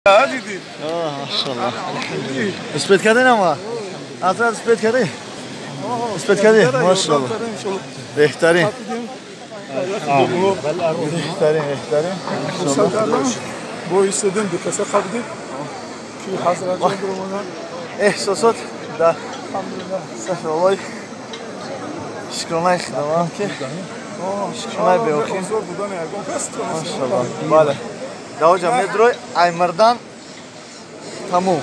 دیدی ماشاءالله اسپید کردین اما اصلا اسپید کردی اسپید کردی ماشاءالله بهترین بهترین bu istediğim bir kese kabdi ki hazırlayacağım durumuna احساسات در elhamdülillah صف olay شکرانه خدمم که شکرانه بیاخین zor buradan ergon fest ماشاءالله بله داوجا مدروی ایمردان تموم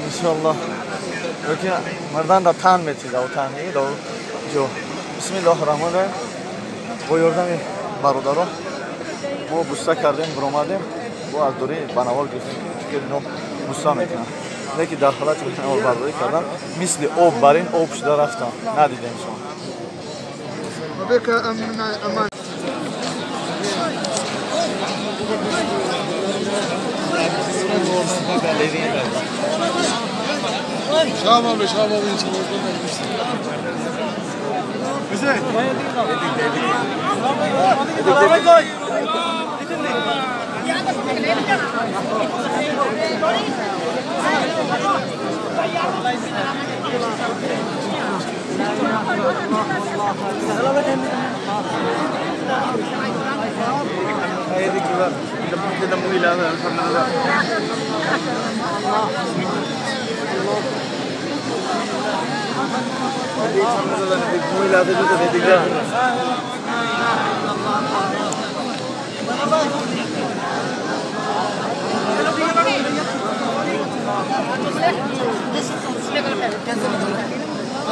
انشالله لیکن مردان دا تن میتی داو تنی داو جو بسم الله الرحمن الرحیم با یاردم برادرها ما بوسته کردیم برآمدیم با از دوری بنوار گرفتیم که اینا بوسته میکنن لیکن در حالت بنوار برداری کردن مثل آب برین آب شده رفتن ندیدیم شما aman Şaban için güzel.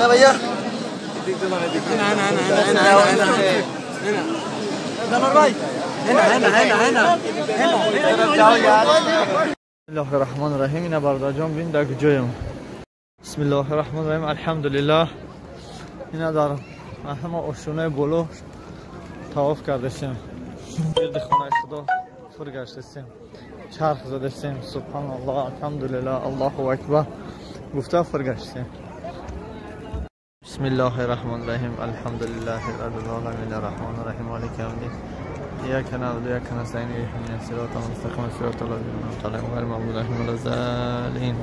يا भैया Bismillahirrahmanirrahim. Yine bardacağım bin dakikacıyım. Bismillahirrahmanirrahim. Elhamdülillah. Yine darım. Ahma oşune bolu tavaf kardeşim. Girdi xonay Xudo fırgaşdesim. Çarx zadesim. Subhanallah. Elhamdülillah. Allahu ekber. Gufta fırgaşdesim. Bismillahirrahmanirrahim. Elhamdülillahi rabbil alamin. Errahmanirrahim. Maliki yevmiddin. İyyâke na'budu ve iyyâke nestaîn. İhdinas sirâtal mustakîm. Sirâtal lezîne en'amte aleyhim gayril mağdûbi aleyhim velezzâlîn.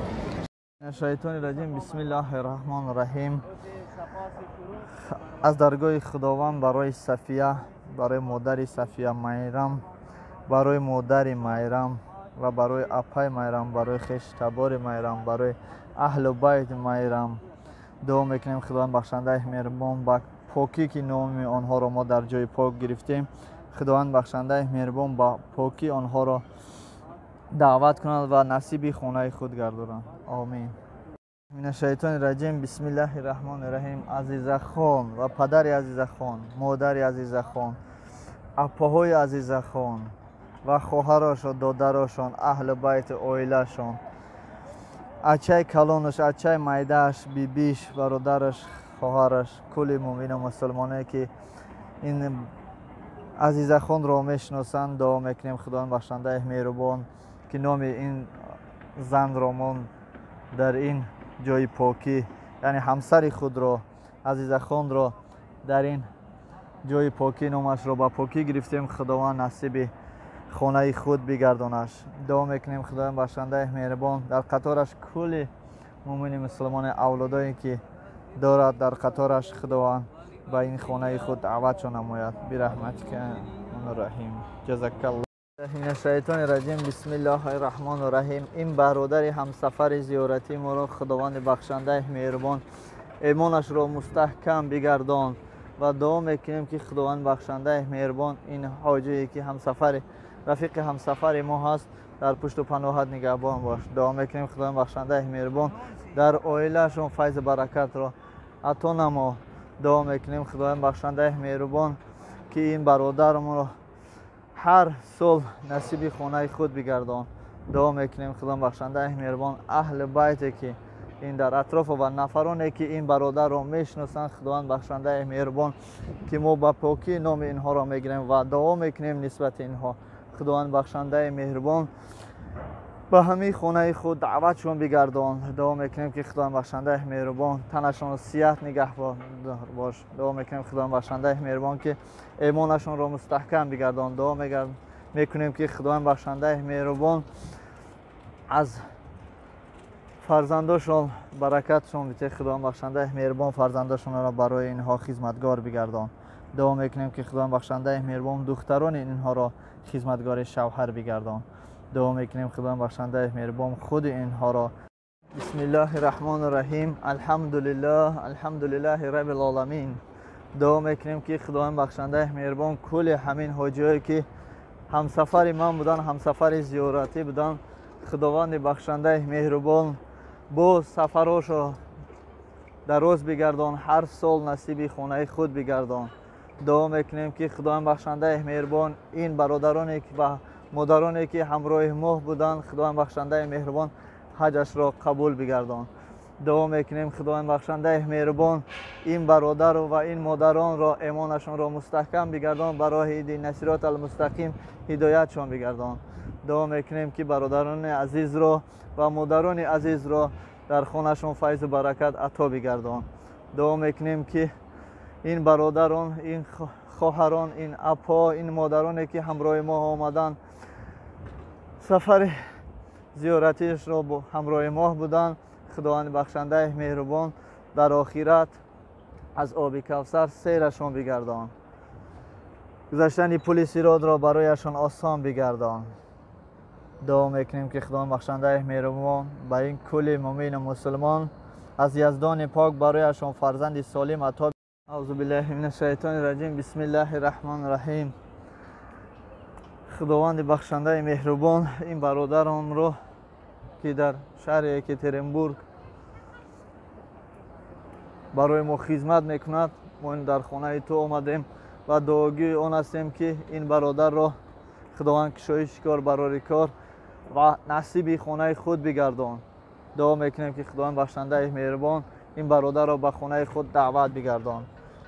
Şeytanirracim. Bismillahirrahmanirrahim. از درگاه خداوند برای صفیه، برای مادر صفیه میرم، برای مادر میرم و برای اپای میرم، برای خشتبار میرم، برای اهل بیت میرم. دعا میکنیم خداوند بخشنده مهربان با پاکی که نام آنها را ما در جای پاک گرفتیم، خداوند بخشنده مهربان با پاکی آنها را دعوت کند و نصیب خانه خود گرداند. آمین. من الشیطان الرجیم. بسم الله الرحمن الرحیم. عزیزه خان و پدر عزیزه خان، مادر عزیزه خان، اپاهای عزیزه خان و خواهرش و دادرشان، اهل بیت عائله‌شان، اچای کلانش، اچای مایده‌اش، بیبیش، برادرش، خواهرش، کل مومن و مسلمانایی که این عزیزه خان را میشناسند دعا میکنیم خداوند بخشنده مهربان که نام این زن را ما در این جای پاکی، یعنی همسر خود را، عزیزه خان را در این جای پاکی نامش را با پاکی گرفتیم، خداوند نصیب خانه خود بگردانش. دعا میکنیم خداوند بخشنده مهربان در قطارش کل مومن مسلمان اولادایی که دارد در قطارش خداوند با این خانه خود دعوتشان نماید برحمتک الرحیم. جزاک الله. من الشیطان الرجیم. بسم الله الرحمن الرحیم. این برادر همسفر زیارتی ما را خداوند بخشنده مهربان ایمانش را مستحکم بگردان و دعا میکنیم که خداوند بخشنده مهربان این حاجی که همسفر رفیق همسفر ما هست در پشت و پناهت نگهبان باش. دعا میکنیم خداوند بخشنده مهربان در عائله‌شون فیض برکت را عطا نما. دعا میکنیم خداوند بخشنده مهربان که این برادر ما را هر سال نصیب خانه خود بگردان. دعا میکنیم خداوند بخشنده مهربان اهل بیتی که این در اطراف و نفرانی که این برادر را میشناسند خداوند بخشنده مهربان که ما با پاکی نام اینها را میگیریم و دعا میکنیم نسبت اینها خداوند بخشنده مهربان به همه خانه خود دعوتشون بگردان. دعا میکنیم که خداوند بخشنده مهربان تنشان صحت نگهدار باش. دعا میکنیم خداوند بخشنده مهربان که ایمانشون را مستحکم بگردان. دعا میکنیم که خداوند بخشنده مهربان از فرزنداشون برکتشون بیته. خداوند بخشنده مهربان فرزنداشون را برای اینها خدمتگار بگردان. دعا میکنیم که خداوند بخشنده مهربان دختران اینها را خدمتگار شوهر بگردان. دعا میکنیم خداوند بخشنده مهربان خود اینها را. بسم الله الرحمن الرحیم. الحمدلله رب العالمین. دعا میکنیم که خداوند بخشنده مهربان کل همین حاجیایی که همسفر من بودن، همسفر زیارتی بودن، خداوند بخشنده مهربان با سفراشو دراز بگردان، هر سال نصیب خانه خود بگردان. دعا میکنیم که خداوند بخشنده مهربان این برادرانی و مادرانی که همراه ما بودن، خداوند بخشنده مهربان حجش را قبول بگردان. دعا میکنیم خداوند بخشنده مهربان این برادر و این مادران را ایمانشان را مستحکم بگردان، برای دین نصیرات المستقیم هدایتشان بگردان. دعا میکنیم که برادران عزیز را و مادران عزیز را در خانهشون فیض و برکت عطا بگردان. دعا میکنیم که این برادران، این خواهران، این اپا، این مادرانی که همراه ما آمدن، سفر زیارتیش را با همراه ما بودن، خداوند بخشنده مهربان در آخرت از آب کوثر سیرشان بگردان. گذشتن پل صراط را برایشان آسان بگردان. دعا میکنیم که خداوند بخشنده مهربان به این کل مؤمن مسلمان از یزدان پاک برایشان فرزند سالم عطا. اعوذ بالله من الشیطان الرجیم. بسم الله الرحمن الرحیم. خداوند بخشنده مهربان این برادرم را که در شهر یکترینبورگ برای ما خدمت میکند، ما در خانه تو آمدیم و دعاگوی آن هستیم که این برادر را خداوند کشایش کار برای کار و نصیب خانه خود بگردان. دعا میکنیم که خداوند بخشنده مهربان این برادر را به خانه خود دعوت بگردان.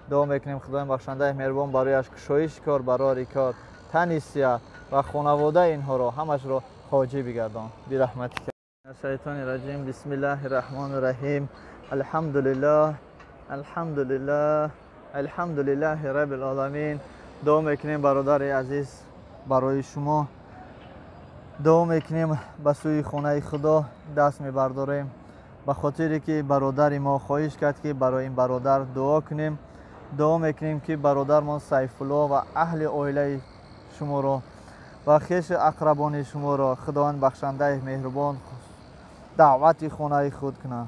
دعا میکنیم خداوند بخشنده مهربان برایش کشایش کار برای کار، تنیسیه و خانواده اینها را همش را حاجی بگردان برحمتک. الشیطان الرجیم. بسم الله الرحمن الرحیم. الحمدلله رب العالمین. دعا میکنیم برادر عزیز برای شما، دعا میکنیم به سوی خانه خدا دست میبرداریم، به خاطری که برادر ما خواهش کرد که برای این برادر دعا کنیم. دعا میکنیم که برادرمان سیف الله و اهل عائله شما را و خویش اقربان شما را خداوند بخشنده مهربان دعوت خانه خود کنه.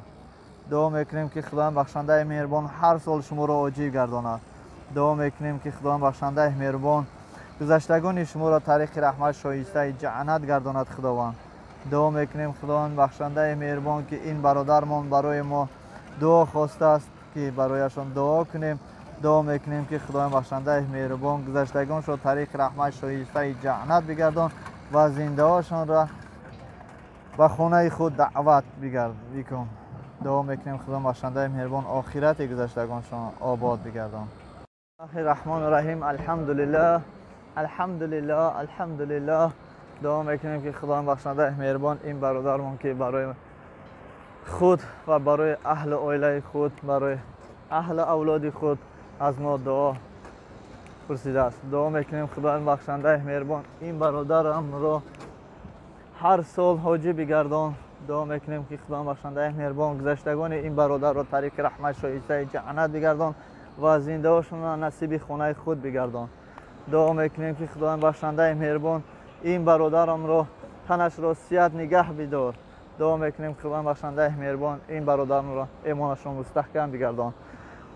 دعا میکنیم که خداوند بخشنده مهربان هر سال شما را عاجل گرداند. دعا میکنیم که خداوند بخشنده مهربان گذشتگان شما را طریق رحمت شایسته جنت گرداند. خداوند دعا میکنیم خداوند بخشنده مهربان که این برادرمان برای ما دعا خواسته است که برایشان دعا کنیم. دعا میکنیم که خداوند بخشنده مهربان گذشتگان را طریق رحمت شایسته جنت بگردان و زنده هاشان را و خانه خود دعوت بکن. دعا میکنیم خداوند بخشنده مهربان آخرت گذشتگانشان آباد بگردان. الرحمن الرحیم. الحمدلله. دعا میکنیم که خداوند بخشنده مهربان این برادرمان که برای خود و برای اهل عائله خود، برای اهل اولاد خود از ما دعا پرسیده است. دعا میکنیم خداوند بخشنده مهربان این برادرم را هر سال حاجی بگردان. دعا میکنیم که خداوند بخشنده مهربان گذشتگان این برادر را طریق رحمت شایسته جنت بگردان و زنده هاشون را نصیب خانه خود بگردان. دعا میکنیم که خداوند بخشنده مهربان این برادرم را تنش را صحت نگه بدار. دعا میکنیم خداوند بخشنده مهربان این برادرم را ایمانشون مستحکم بگردان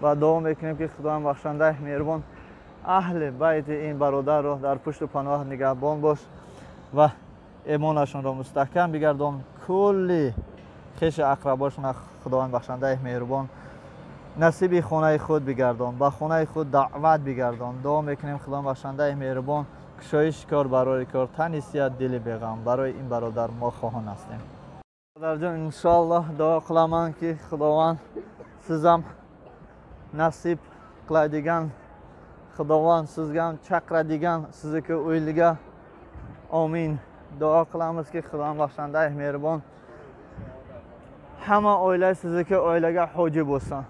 و دعا میکنیم که خداوند بخشنده مهربان اهل بیت این برادر را در پشت و پناه نگهبان باش و ایمانشون را مستحکم بگردان. کلی خویش اقرباشون خداوند بخشنده مهربان نصیب خانه خود بگردان، با خانه خود دعوت بگردان. دعا میکنیم خداوند بخشنده مهربان کشایش کار برای کار، تنیسیت دل بغم برای این برادر ما خواهان هستیم. برادر جان انشاءالله دعا قلمان که خداوند سیزم نصیب قلای دیگن، خداوند سیزگم چقر دیگن سیزی که اویلگه. آمین. دعا قلمز که خداوند بخشنده مهربان همه عائله سیزی که اویلگه حاجی بوسن.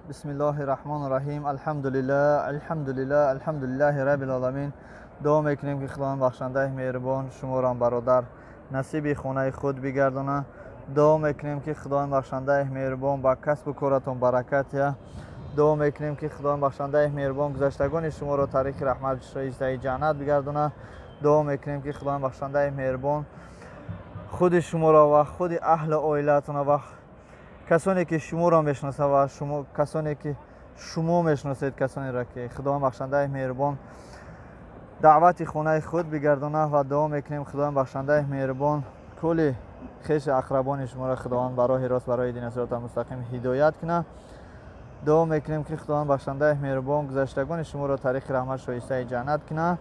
بسم الله الرحمن الرحیم. الحمدلله رب العالمین. دعا میکنیم که خداوند بخشنده مهربان شما را برادر نصیب خانه خود بگردانه. دعا میکنیم که خداوند بخشنده مهربان با کسب و کارتون برکت یا دعا میکنیم که خداوند بخشنده مهربان گذشتگان شما را طریق رحمت شایسته جنت بگردانه. دعا میکنیم که خداوند بخشنده مهربان خود شما را و خود اهل عائلتون و کسانی که شما را میشناسه و شما کسانی که شما میشناسید کسانی را که خداوند بخشنده مهربان دعوت خانه خود بگردانه و دعا میکنیم خداوند بخشنده مهربان کل خویش اقربان شما را خداوند برای راست برای دین صراط مستقیم هدایت کنه. دعا میکنیم که خداوند بخشنده مهربان گذشتگان شما را طریق رحمت شایسته جنت کنه.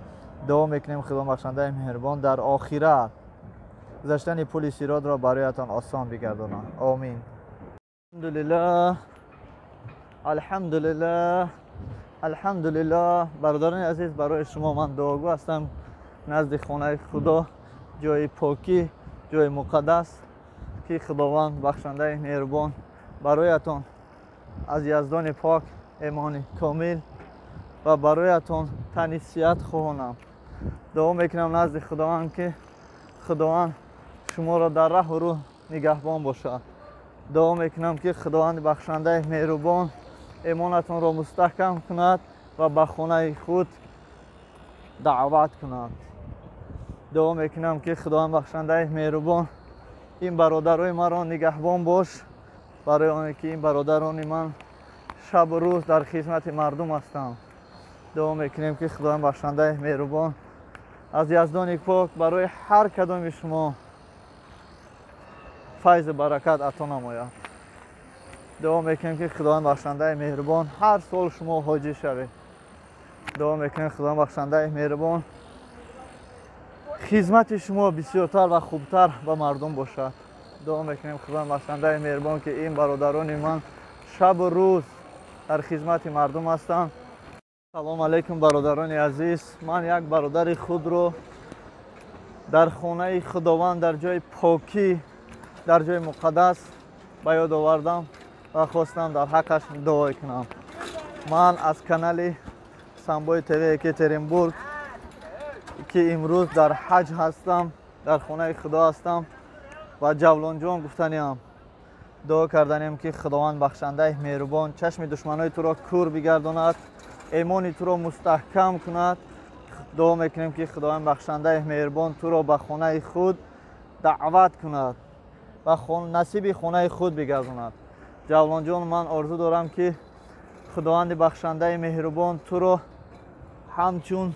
دعا میکنیم خداوند بخشنده مهربان در آخرت گذشتن پل صراط را برایتان آسان بگردانه. آمین. الحمدلله الحمدلله الحمدلله. برادران عزیز، برای شما من دعاگو هستم نزد خانه خدا، جای پاکی، جای مقدس که خداوند بخشنده مهربان برایتان از یزدان پاک ایمان کامل و برایتان تن صحت خواهانم. دعا میکنم نزد خداوند که خداوند شما را در ره و روح نگهبان باشد. دعا میکنم که خداوند بخشنده مهربان ایمانتان را مستحکم کند و به خانه خود دعوت کند. دعا میکنم که خداوند بخشنده مهربان این برادرای مرا نگهبان باش، برای آنکه که این برادران من شب و روز در خدمت مردم هستند. دعا میکنیم که خداوند بخشنده مهربان از یزدان پاک برای هر کدام شما فیض برکت عطا نماید. دعا میکنیم که خداوند بخشنده مهربان هر سال شما حاجی شوید. دعا میکنیم خداوند بخشنده مهربان خدمت شما بسیارتر و خوبتر به مردم باشد. دعا میکنیم خداوند بخشنده مهربان که این برادران من شب و روز در خدمت مردم هستند. سلام علیکم برادران عزیز. من یک برادر خود رو در خانه خداوند در جای پاکی در جای مقدس به یاد آوردم و خواستم در حقش دعا کنم. من از کانال سامبوی تیوی یکاترینبورگ که امروز در حج هستم، در خانه خدا هستم و جولان جان گفتنیم دعا کردنیم که خداوند بخشنده مهربان چشم دشمنای تو را کور بگرداند، ایمان تو را مستحکم کند. دعا میکنیم که خداوند بخشنده مهربان تو را به خانه خود دعوت کند و نصیب خانه خود بگرداند. جولان جان، من آرزو دارم که خداوند بخشنده مهربان تو را همچون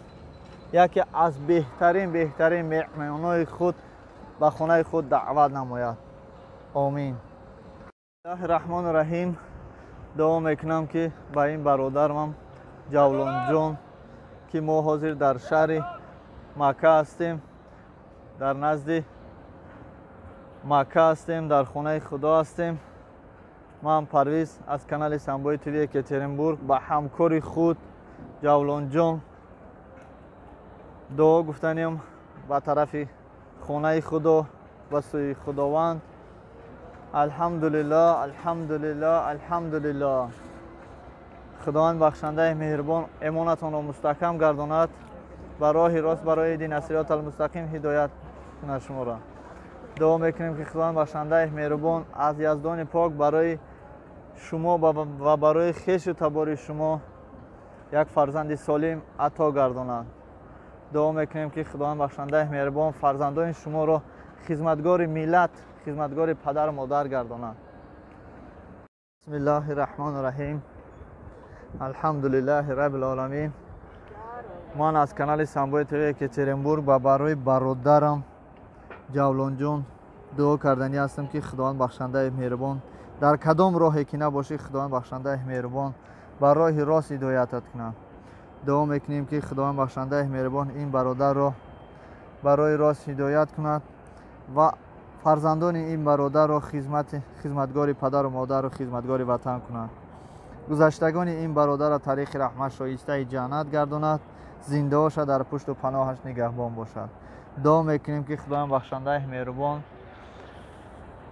یکی از بهترین مهمانان خود به خانه خود دعوت نماید. آمین. الله الرحمن الرحیم. دعا میکنم که به این برادرم جولان جان که ما حاضر در شهر مکه هستیم، در نزد مکه هستیم، در خانه خدا هستیم. من پرویز از کانال سامبوی تیوی یکاترینبورگ با همکار خود جولان جان دعا گفتنیم به طرف خانه خدا و سوی خداوند. الحمدلله الحمدلله الحمدلله. خداوند بخشنده مهربان ایمانتان را مستحکم گرداند، به راه راست برای دین صراط المستقیم هدایت کند شما را. دعا میکنیم که خداوند بخشنده مهربان از یزدان پاک برای شما و برای خویش و تبار شما یک فرزند سالم عطا گرداند. دعا میکنیم که خداوند بخشنده مهربان فرزندان شما را خدمتگار ملت، خدمتگار پدر و مادر گرداند. بسم الله الرحمن الرحیم. الحمدلله رب العالمین. من از کانال سامبوی تیوی یکاترینبورگ و برای برادرم جولان جان دعا کردنی هستم که خداوند بخشنده مهربان در کدام راهی که نباشی خداوند بخشنده مهربان بر راه راست هدایتت کنه. دعا میکنیم که خداوند بخشنده مهربان این برادر را برای راست هدایت کند و فرزندان این برادر را خدمتگار پدر و مادر و خدمتگار وطن کند. گذشتگان این برادر را طریق رحمت شایسته جنت گرداند، زنده هاش در پشت و پناهش نگهبان باشد. دعا میکنیم که خداوند بخشنده مهربان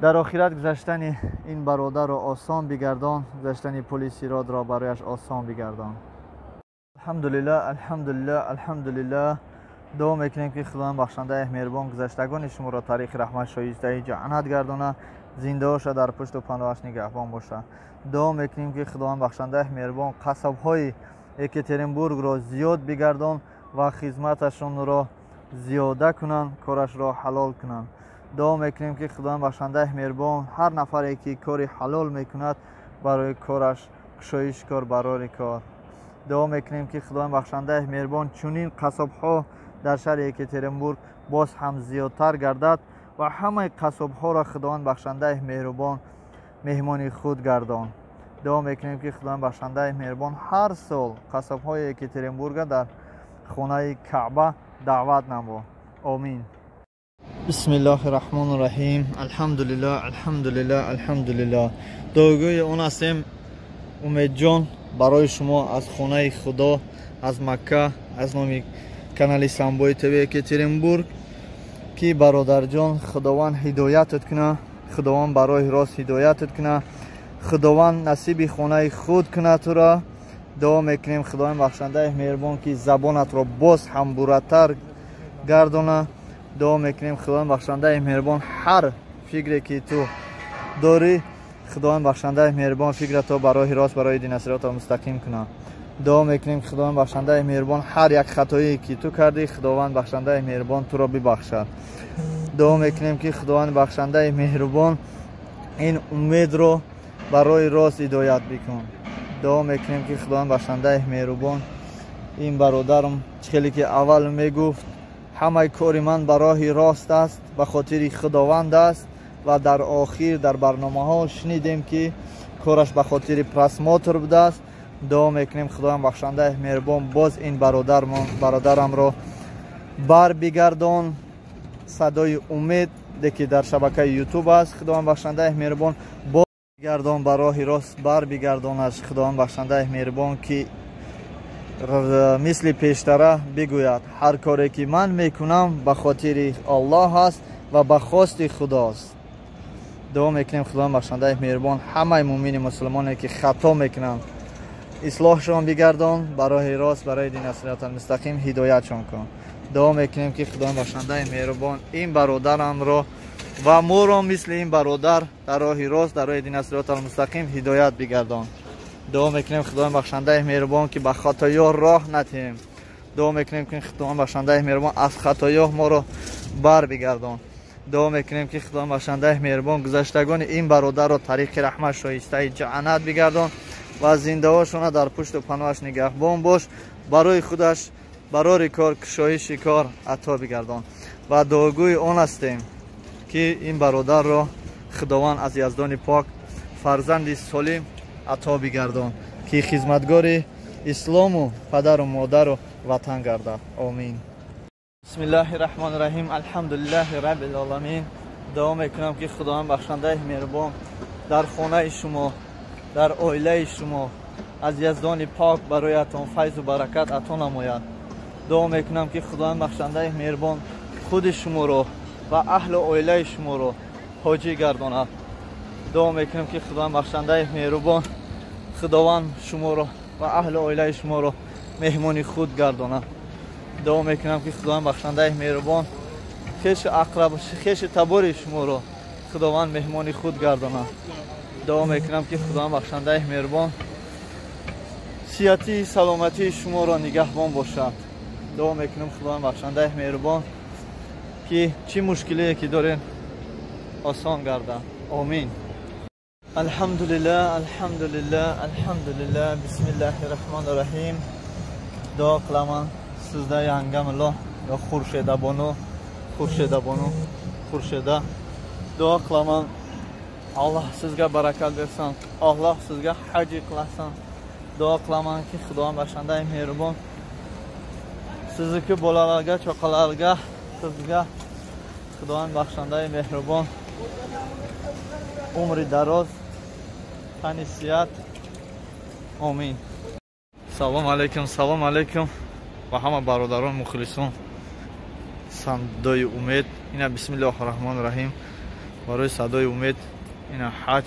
در آخرت گذشتن این برادر را آسان بگردان، گذشتن پل صراط را برایش آسان بگردان. الحمدلله الحمدلله الحمدلله. дуо мекунем ки худованд бахшандаи меҳрубон гузаштагони шуморо тариқи раҳмат шоистаи ҷаннат гардона, зиндаоша дар пушту паноаш нигаҳбон боша. дуо мекунем ки худованд бахшандаи меҳрубон қасобҳои Екатеринбургро зиёд бигардон ва хизматашонро зиёда кунанд, корашро ҳалол кунанд. дуо мекунем ки худованд бахшандаи меҳрубон ҳар нафаре ки кори ҳалол мекунад барои кораш кушоиш кор барори кор. дуо мекунем ки худованд бахшандаи меҳрубон чунин қасобҳо дар шаҳри Екатеринбург боз ҳам зиёдтар гардад ва ҳамаи қасобҳоро худованд бахшандаи меҳрубон меҳмони худ гардон. дуо мекунем ки худованд бахшандаи меҳрубон ҳар сол қасобҳои Екатеринбурга дар хонаи Каъба даъват намо. Омин. бисмиллаҳи раҳмони раҳим. Алҳамдулиллаҳ, алҳамдулиллаҳ, алҳамдулиллаҳ. дуогӯи он ҳастем Умедҷон барои шумо аз хонаи Худо, аз Макка, аз номи канали Самбои ТВ Екатеринбург ки бародарҷон худованд ҳидоятат куна, худованд барои рост ҳидоятат куна, худованд насиби хонаи худ куна тура. дуо мекунем худованд бахшандаи меҳрубон ки забонатро боз ҳам бураттар гардона. дуо мекунем худованд бахшандаи меҳрубон ҳар фикре ки ту дорӣ, худованд бахшандаи меҳрубон фикрато барои рост, барои дини сирота мустақим куна. дуо мекунем ки худованд бахшандаи меҳрубон ҳар як хатоие ки ту кардӣ, худованд бахшандаи меҳрубон туро бибахшад. дуо мекунем ки худованд бахшандаи меҳрубон ин умедро барои рост ҳидоят бикун. дуо мекунем ки худованд бахшандаи меҳрубон ин бародарам хеле ки аввал мегуфт ҳамаи кори ман барои рост аст, ба хотири худованд аст ва дар охир дар барномаҳо шунидем ки кораш ба хотири просмотр будааст. дуо мекунем худованд бахшандаи меҳрубон боз ин бародарамро бар бигардон. садои умеде ки дар шабакаи ютуб аст, худованд бахшандаи меҳрубон боз бигардон, ба роҳи рост бар бигардонаш. худованд бахшандаи меҳрубон ки мисли пештара бигӯяд ҳар коре ки ман мекунам ба хотири Аллоҳ аст ва ба хости Худост. дуо мекунем худованд бахшандаи меҳрубон ҳамаи муъмини мусулмоне ки хато мекунанд ислоҳшон бигардон, ба роҳи рост, барои дини сирота мустақим ҳидоятшон кун. дуо мекунем ки худованд бахшандаи меҳрубон ин бародарамро ва моро мисли ин бародар дар роҳи рост, дар роҳи дини сирота мустақим ҳидоят бигардон. дуо мекунем худованд бахшандаи меҳрубон ки ба хатоёҳ роҳ натиҳем. дуо мекунем ки худованд бахшандаи меҳрубон аз хатоёҳ моро бар бигардон. дуо мекунем ки худованд бахшандаи меҳрубон гузаштагони ин бародарро тариқи раҳмат шоистаи ҷаннат бигардон ва зиндаошона дар пушту паноаш нигаҳбон бош. барои худаш барори кор кушоиши кор ато бигардон. ва дуогӯи он ҳастем ки ин бародарро худованд аз яздони пок фарзанди солим ато бигардон ки хизматгори ислому падару модару ватан гардад. Омин. бисмиллаҳи раҳмони раҳим. алҳамдулиллаҳи раббил оламин. дуо мекунам ки худованд бахшандаи меҳрубон дар хонаи шумо, дар оилаи шумо аз яздони пок бароятон файзу баракат ато намояд. дуо мекунам ки худованд бахшандаи меҳрубон худи шуморо ва аҳлу оилаи шуморо ҳоҷӣ гардонад. дуо мекунем ки худованд бахшандаи меҳрубон худованд шуморо ва аҳлу оилаи шуморо меҳмони худ гардонад. дуо мекунам ки худованд бахшандаи меҳрубон хеши табори шуморо худованд меҳмони худ гардонад. дуо мекунам ки худованд бахшандаи меҳрубон сиҳати саломатии шуморо нигаҳбон бошад. дуо мекунам худованд бахшандаи меҳрубон ки чӣ мушкилие ки дорем осон гардад. Омин. алҳамдулиллаҳ, алҳамдулиллаҳ, алҳамдулиллаҳ. бисмиллаҳи раҳмони раҳим. дуо қиламан сизда янгамило ё хуршедабону хуршеда. дуо қиламан Аллоҳ сизга баракат берсан, Аллоҳ сизга ҳаҷи қиласан. дуо қиламан ки худованд бахшандаи меҳрубон сизи ки болаларга чоқаларга сизга худованд бахшандаи меҳрубон умри дароз, тани сиҳат. Омин. Салом алейкум ва ҳама бародарон мухлисон. Садои умед. Ина бисмиллаҳи раҳмони раҳим. барои садои умед ина ҳаҷ.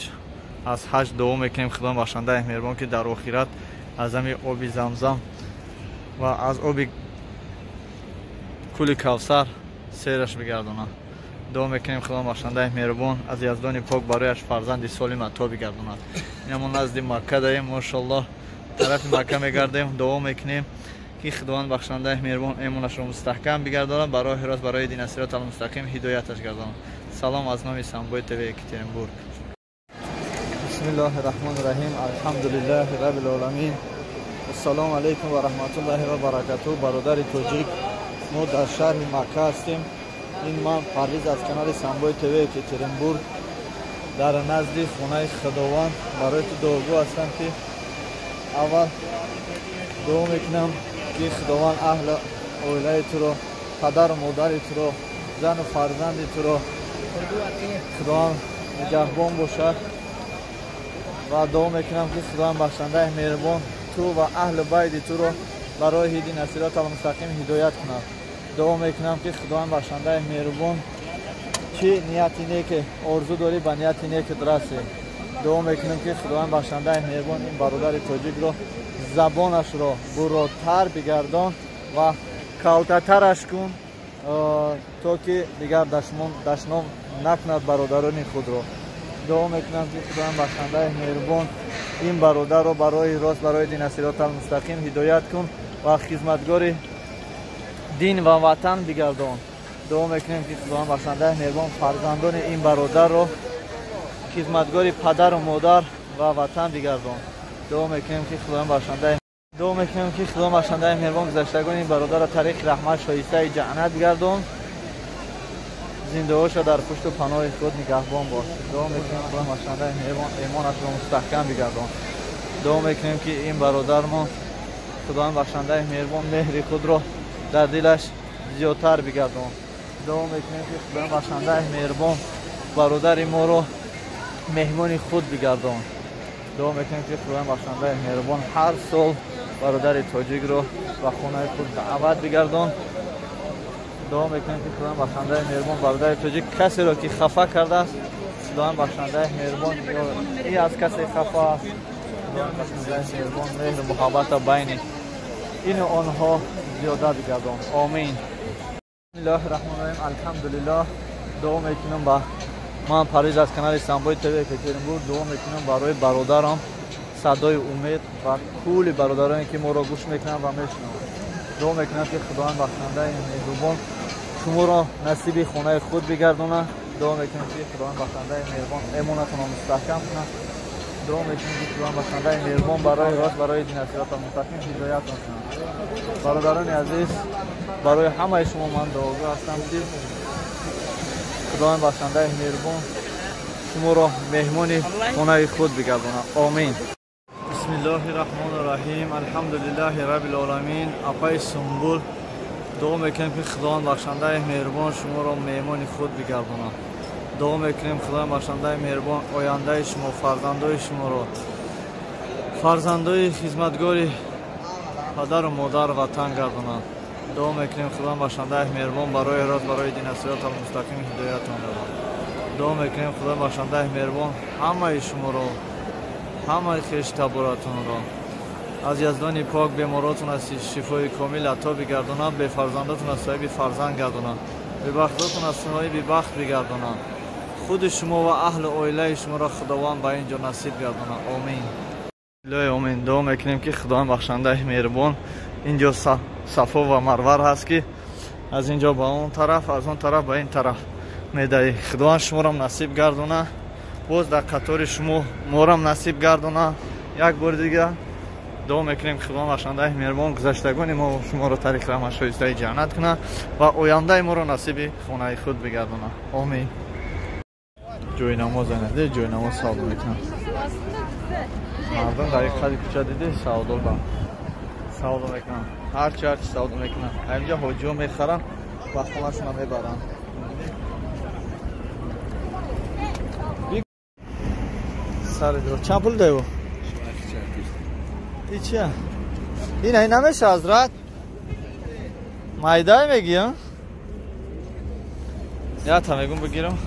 аз ҳаҷ дуо мекунем худованд бахшандаи меҳрубон ки дар охират аз ҳами оби замзам ва аз оби کلی کوثر سیرش بگردونه. دعا میکنیم خدا بخشنده مهربان از یزدان پاک برایش فرزند سالم عطا بگردونه. اینمون نزد مکه داریم ماشاءالله طرف مکه میگردیم. دعا میکنیم که خداوند بخشنده مهربان ایمانش رو مستحکم بگردونه، برای راست برای دین صراط المستقیم هدایتش گردونه. سلام از نام سامبوی تیوی یکاترینبورگ. بسم الله الرحمن الرحیم. الحمدلله رب العالمین. السلام علیکم و رحمت الله و برکاته. برادر توجیک ما در شهر مکه هستیم. این من پرویز از کانال سامبوی تیوی یکاترینبورگ در نزد خانه خداوند برای تو دعاگو هستم که اول دعا میکنم که خداوند اهل عائله تو رو، پدر و مادر تو رو، زن و فرزند تو رو خداوند نگهبان باشه و دعا میکنم که خداوند بخشنده مهربان تو و اهل بیت تو رو برای دین صراط المستقیم هدایت کنه. دعا میکنم که خداوند بخشنده مهربان چی نیتی نیک آرزو داری به نیت نیک درستی. دعا میکنم که خداوند بخشنده مهربان این برادر تاجیک رو زبانش رو براتر بگردان و کلتترش کن تا که دیگر دشنام نکند برادران خود رو. دعا میکنم که خداوند بخشنده مهربان این برادر رو برای راست برای دین صراط المستقیم هدایت کن و خدمتگار دین و وطن بگردان. دعا میکنیم که خداوند بخشنده مهربان فرزندان این برادر رو خدمتگار پدر و مادر و وطن بگردان. دعا میکنیم که خداوند بخشنده مهربان گذشتگان این برادر را طریق رحمت شایسته جنت بگردان، زنده هاش در پشت و پناه خود نگهبان باش. دعا میکنیم خداوند بخشنده مهربان ایمانش را مستحکم بگردان. دعا میکنیم که این برادر ما خداوند بخشنده مهربان مهر خود را در دلش زیادتر بگردان. دعا میکنیم که خداوند بخشنده مهربان برادر ما رو مهمان خود بگردان. دعا میکنیم که خداوند بخشنده مهربان هر سال برادر تاجیک رو و خانه خود دعوت بگردان. دعا میکنیم که خداوند بخشنده مهربان برادر تاجیک کسی را که خفه کرده است خداوند بخشنده مهربان این از کسی خفه است خداوند بخشنده مهربان مهر و محبت بین این و آنها زیاده بگردان. آمین. بسم الله الرحمن الرحیم. الحمدلله. دعا میکنم با من پرویز از کانال سامبوی تیوی یکاترینبورگ دعا میکنم برای برادرم صدای امید و کل برادرانی که ما را گوش میکنن و میشنون. دعا میکنم که خداوند بخشنده مهربان شما را نصیب خانه خود بگردونه. دعا میکنم که خداوند بخشنده مهربان ایمانتون را مستحکم کنه. دعا میکنم که خداوند بخشنده مهربان برای راست برای دین صراط المستقیم هدایت کنه. برادران عزیز برای همه شما من دعاگو هستم که خداوند بخشنده مهربان شما را مهمان خانه خود بگردونه. آمین. بسم الله الرحمن الرحیم. الحمدلله رب العالمین. اپای سنبول دعا میکنیم که خداوند بخشنده مهربان شما را مهمان خود بگردونه. دعا میکنیم خداوند بخشنده مهربان آینده شما فرزندای شما را فرزندای خدمتگار پدر و مادر وطن گردونه. دعا میکنیم خداوند بخشنده مهربان برای راست برای دین صراط المستقیم هدایتتان بده. دعا میکنیم خداوند بخشنده مهربان همه شما را همه خویش تبارتون را از یزدان پاک بیماراتون از شفای کامل عطا بگردونه، به فرزنداتون از صاحب فرزند گردونه، به بختاتون از صاحب بخت بگردونه. خود شما و اهل عائله شما را خداوند به اینجا نصیب گردونه. آمین. لا آمین. دعا میکنیم که خداوند بخشنده مهربان اینجا صفا و مروه هست که از اینجا به اون طرف از اون طرف به این طرف میدهی. خداوند شما را نصیب گردونه، باز در قطار شما ما را نصیب گردونه. یک بار دیگه دعا میکنیم خداوند بخشنده مهربان گذشتگان ما و شما را طریق رحمت شایسته جنت کنه و آینده ما را نصیب خانه خود بگردونه. آمین. جای نماز نده، جای نماز سودا میکنن. مردم در یک خط کوچه دیده سودا میکنن. هرچی سودا میکنن. اینجا حاجی‌ها میخرن و خونه‌شون رو میبرن. سر دو چند پول دیو؟ این چیه؟ این نمیشه حضرت؟ مایده میگی ها؟ یا تا میگم بگیرم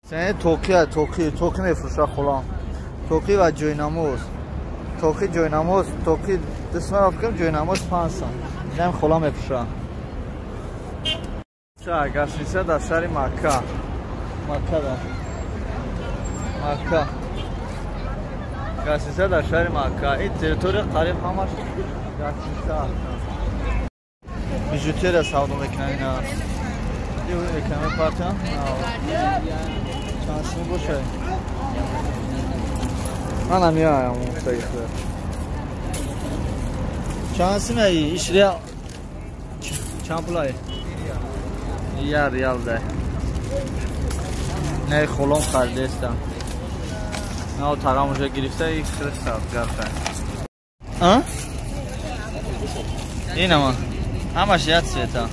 سنه توقی میفروشه خلام توقی و جوی نموز توقی دست من افکرم جوی نموز 5 سان اینم خلام میفروشه چه گشنیسه در شهر مکه در مکه گشنیسه در شهر مکه. این تریتوری قریب همش گشنیسه بیجوتری سودا میکنن اینا. دیو میکنه پارچه چانسی باشه. من میایم اون سایت چانسی می ایش ریال چند پولای؟ یه ریال ده. نه خلوم خریدستم. نه تاقم اونجا گرفته یک خیلی ساعت گرفته. ها؟ این همش یاد سیتا.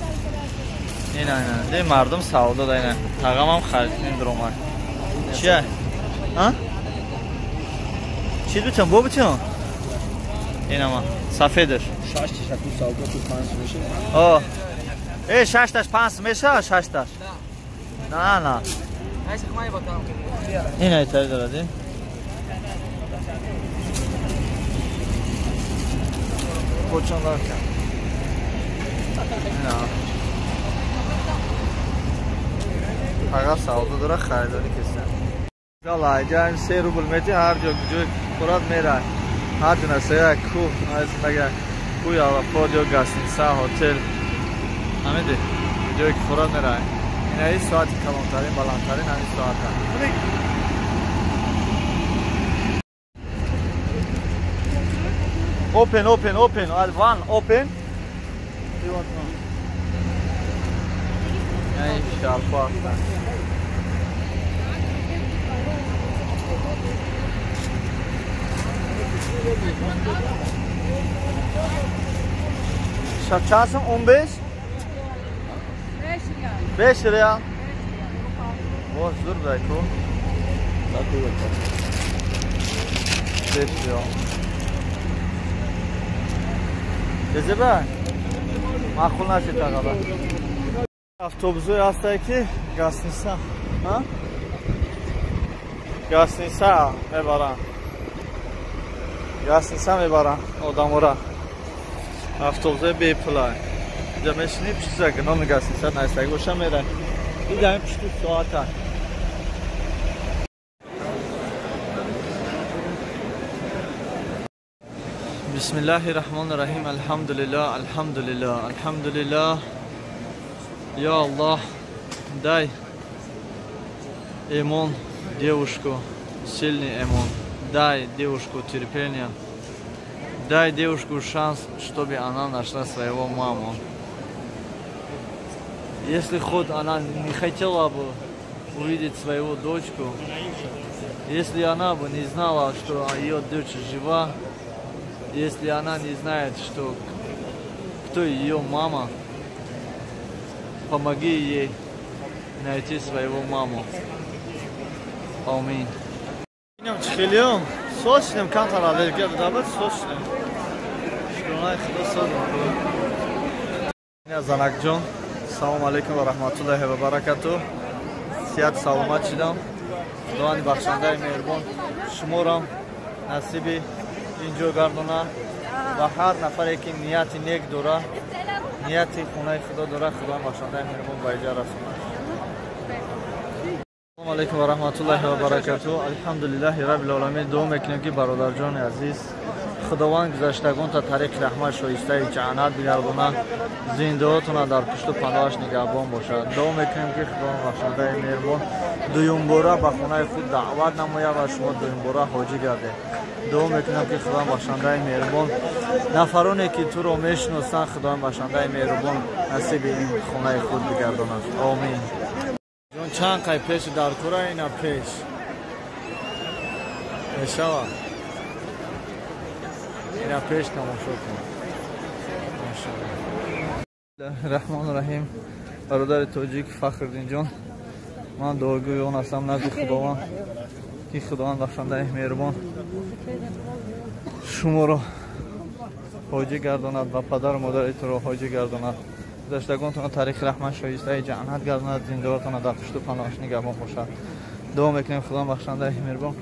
اینه ده مردم سودا دارن. تاقم هم خریدیم درومه. چیه؟ ها؟ چی بچم بو بچم؟ اینه سفیدش. 6 تا تو سودا تو 5 میشه. آه. ای 6 تاش 5 میشه 6 تاش. نه. این ایتایی دارد. کوچون دارد. نه. فقط سودا داره خریداری کسی. جالا اینجا 3 روبل میتی هر جا خورد میره. هر جا نسیه کو از مگه کوی آلافاد یا گاستینسا هتل همه ده جایی که خورد میره. این ای ساعتی کلانترین بلندترین همین ساعت open one open ای شالپا Şapçasın 15 5 liraya. Boş dur belki o. 5 lira. Geze ben. Makul nasıl takala. Avtobusu hasta ki Gastnisa. Ha? Gastnisa mebaran. Gastnisa mebaran odamora. Avtobusa bepulay. Jameshni pishsa gnom Gastnisa naysag o'sha mera. Idam pishtu soata. Bismillahirrahmanirrahim. Alhamdulillah. Ya Allah, дай эмон девушку, сильный эмон. Дай девушку терпения. Дай девушку шанс, чтобы она нашла своего маму. Если хоть она не хотела бы увидеть свою дочку, если она бы не знала, что ее дочь жива, если она не знает, что кто ее мама, помоги ей найти своего маму. Амин. Çıkıyorum. Sosyalım kantar alergiye davet sosyalım. Şunay xudosad. Ina Zanakjon. Assalomu alaykum va rahmatullohi va barakatuh. Siyat salomat chidam. Xudoning baxshanday mehribon shumoram nasibi injo gardona va har nafare ki niyati nek dora niyati xunay xudo dora xudoning baxshanday mehribon va ija rasul. Assalomu alaykum va rahmatullohi va barakatuh. Alhamdulillahi rabbil alamin. Duo mekinam ki barodarjon aziz خداوند گذشتگان تا طریق رحمت شایسته جهنم بگرداند زنده‌هاتون در پشت و پناهش نگهبان باشد. دعا میکنیم که خداوند بخشنده مهربان دوم باره به خانه خود دعوت نماید و شما دوم باره حاجی گردید. دعا میکنیم که خداوند بخشنده مهربان نفرانی که تو رو میشناسند خداوند بخشنده مهربان نصیب این خانه خود بگرداند. آمین. جون چند قای پیش در کره اینا پیش میشود اینا پیش تماشا کن. رحمان الرحیم. برادر تاجیک فخردین جان، من دعاگوی آن هستم نزد خداوند که خداوند بخشنده مهربان شما را حاجی گرداند و پدر و مادرتان را حاجی گرداند. گذشتگانتان طریق رحمت شایسته جنت گرداند. زنده‌هاتان در پشت و پناهش نگهبان باشد. دعا میکنیم خداوند بخشنده مهربان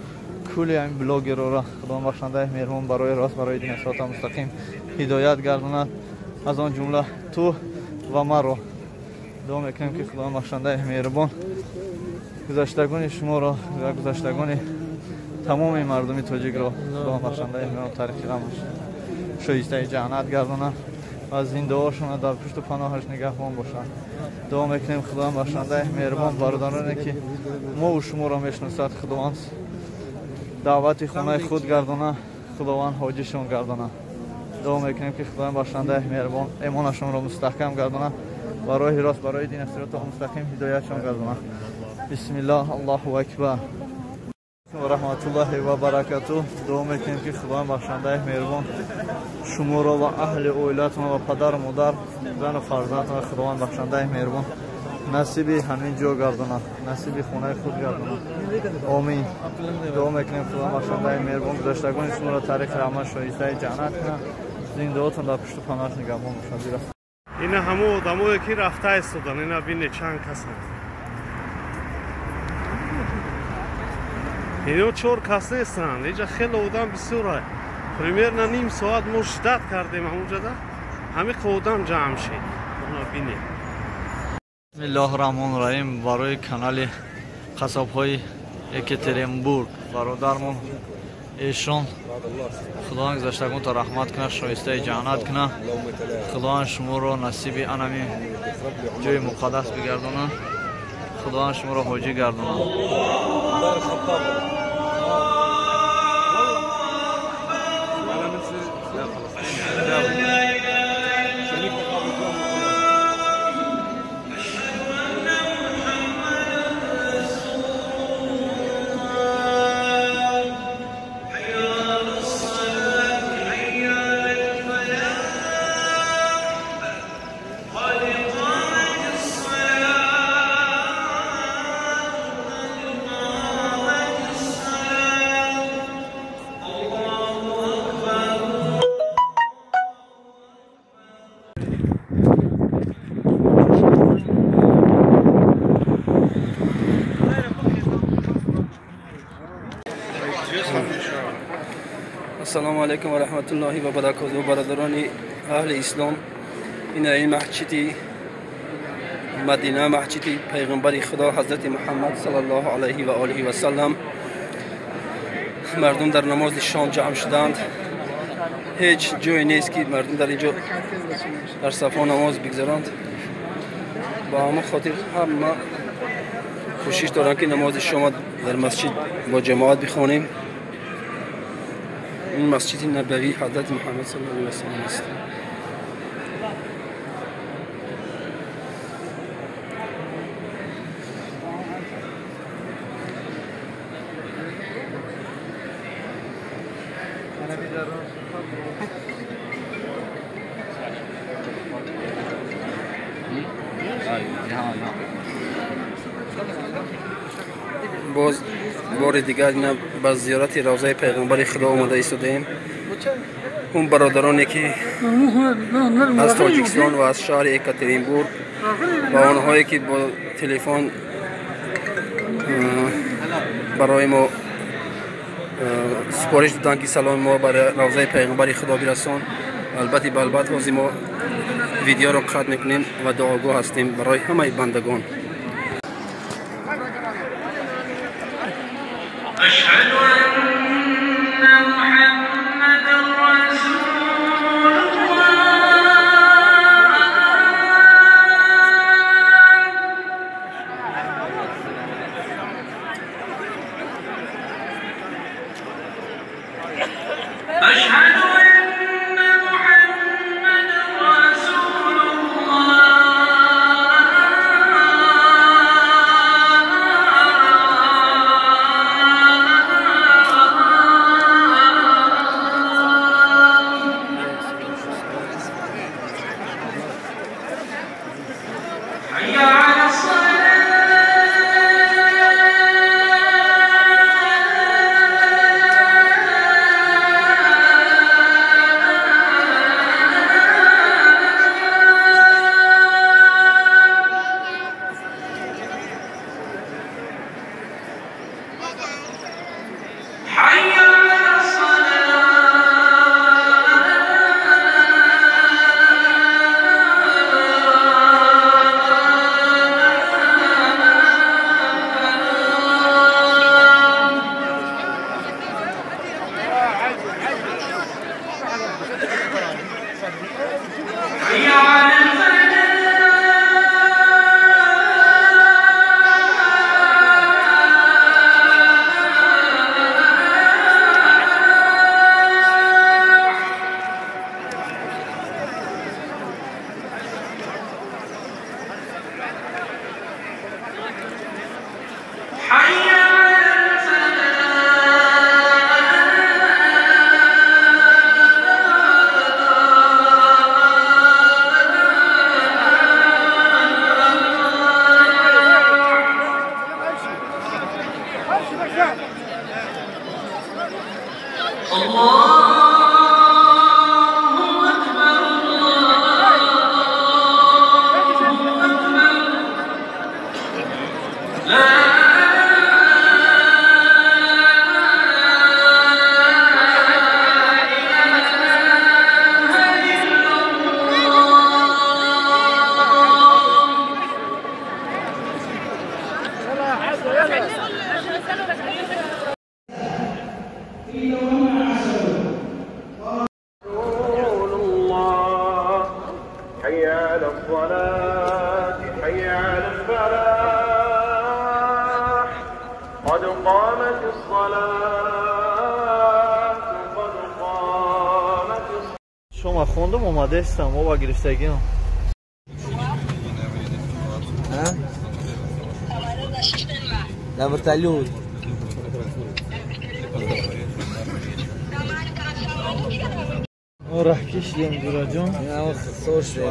کلی این بلاگر را خداوند بخشنده مهربان برای راست برای دین صراط مستقیم هدایت گرداند. از آن جمله تو و ما را دعا میکنیم که خداوند بخشنده مهربان گذشتگان شما را و گذشتگان تمام مردم تاجیک را خداوند بخشنده مهربان طریق غمش شایسته جنت گردانه و از این دعاشون در پشت و پناهش نگهبان باشند. دعا میکنیم خداوند بخشنده مهربان برادرانی که ما و شما را میشناسد خداوند دعوت خانه خود گردانه، خداوند حاجیشون گردانه. دعا میکنیم که خداوند بخشنده مهربان ایمانشون را مستحکم گردانه و راه راست برای دین صراط مستقیم هدایتشون گردانه. بسم الله الله اکبر و رحمت الله و برکاته. دعا میکنیم که خداوند بخشنده مهربان شما را و اهل عائلتون و پدر و مادر زن و فرزندتون خداوند بخشنده مهربان نصیب همین جا گردانه، نصیب خانه خود گردانه. آمین. دعا میکنیم خداوند بخشنده مهربان گذشتگان شما را طریق رحمت شایسته جنت کنه، زنده‌هاتون در پشت و پناهش نگهبان باشد. اینا همه آدمایی که رفته ایستادن، اینا ببینید چند کس اینا 4 کس نیستند. اینجا خیلی آدم بسیاره. پریمیر نیم ساعت ما شدت کردیم همونجا ده همه آدم جمع شد. اونا ببینید. بسم الله الرحمن الرحیم. برای کانال قصاب‌های یکترینبورگ برادرمون ایشون خداوند گذشتگان تا رحمت کنه، شایسته جنت کنه. خداوند شما را نصیب انمی جای مقدس بگردونه، خداوند شما را حاجی گردونه. السلام علیکم و رحمت الله و برکاته. برادران اهل اسلام، این مسجد مدینه، مسجد پیغمبر خدا حضرت محمد صلی الله علیه و آله و سلم. مردم در نماز شام جمع شدند. هیچ جایی نیست که مردم در اینجا در صف نماز بگذارند. با همه خاطر همه کوشش دارند که نماز شام در مسجد با جماعت بخوانیم. این مسجد نبوی حضرت محمد صلی الله علیه و سلم است. باز بار دیگر با زیارت روضه پیغمبر خدا آمده ایستادیم. اون برادرانی که از تاجیکستان و از شهر یکترینبورگ و آنهایی که با تلفن برای ما سپارش دادن که سلام ما برای روضه پیغمبر خدا برسان، البته به البته ما ویدیو را قطع میکنیم و دعاگو هستیم برای همه بندگان. أشهد أن محمدًا رسول الله. أشهد أن محمدًا رسول الله. حي على الصلاة حي على الفلاح قد قامت الصلاة قد قامت الصلاة. شما خوندم اومده استم ما با گرفتگی هم Lavartalhud. Orah kişiyim duracağım. Ya o soğuk şey.